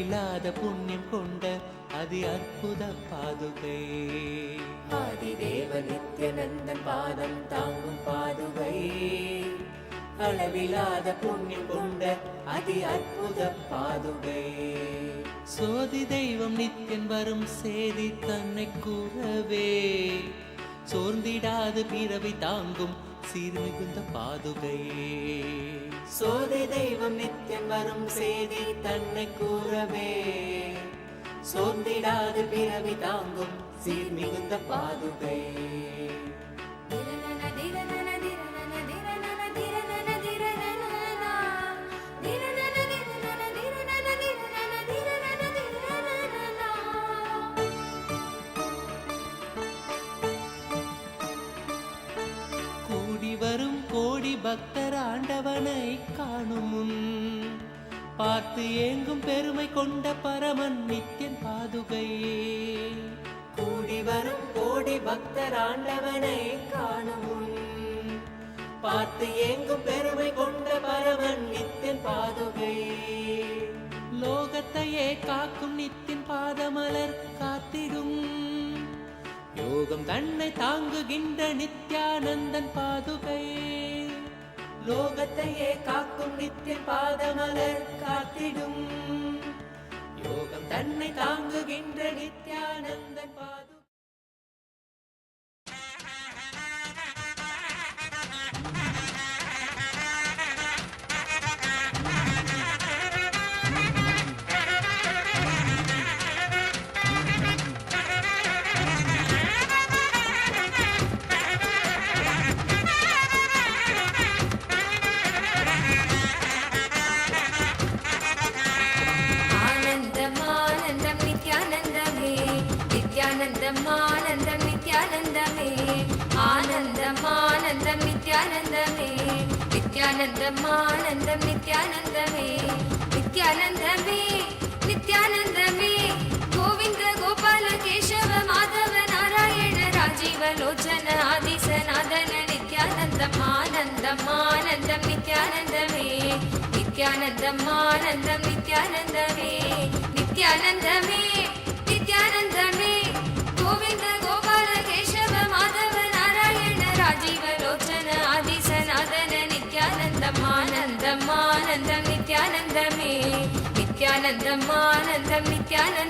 அளவில்லாத புண்ணியம் கொண்ட அதி அற்புத பாதுகை. ஆதிதேவ நித்யானந்தன் பாதம் தாங்கும் பாதுகை. அளவில்லாத புண்ணியம் கொண்ட அதி அற்புத பாதுகை. சோதி தெய்வம் நித்தியன் வரும் சேதி தன்னை கூறவே சோர்ந்திடாது பிறவி தாங்கும் சீர்மிகுந்த பாதுகையே. சோதி தெய்வம் நித்தியன் வரும் சேதி தன்னை கூறவே சோர்ந்திடாது பிறவி தாங்கும் சீர்மிகுந்த பாதுகை. வரும் கோடி பக்தர் ஆண்டவனை காணும் முன் பார்த்து ஏங்கும் பெருமை கொண்ட பரமன் நித்தியன் பாதுகையே. கூடி வரும் கோடி பக்தர் ஆண்டவனை காணும் முன் பார்த்து ஏங்கும் பெருமை கொண்ட பரமன் நித்தியன் பாதுகையே. லோகத்தையே காக்கும் நித்தியன் பாதமலர் காத்திடும் யோகம் தன்னை தாங்குகின்ற நித்யானந்தன் பாதுகை. லோகத்தையே காக்கும் நித்திய பாதமலர் காத்திடும் யோகம் தன்னை தாங்குகின்ற நித்யானந்தன் பாது. ஆனந்தம் நித்யானந்தமே ஆனந்தம் ஆனந்தம் நித்யானந்தமே நித்யானந்தம் ஆனந்தம் நித்யானந்தமே நித்யானந்தமே நித்யானந்தமே கோவிந்த கோபால கேசவ மாதவ நாராயண ராஜீவ லோச்சன ஆதிசநாதன நித்யானந்தம் ஆனந்தம் ஆனந்தம் நித்யானந்தமே நித்யானந்தம் ஆனந்தம் நித்யானந்தமே நித்யானந்தமே நித்யானந்தமே கோவிந்த கோபால கேசவ மாதவ நாராயண ராஜீவ லோச்சன ஆதிசநாதன நித்யானந்தம் ஆனந்தம் ஆனந்தம் நித்யானந்தமே நித்யானந்தம் ஆனந்தம் நித்யானந்தம்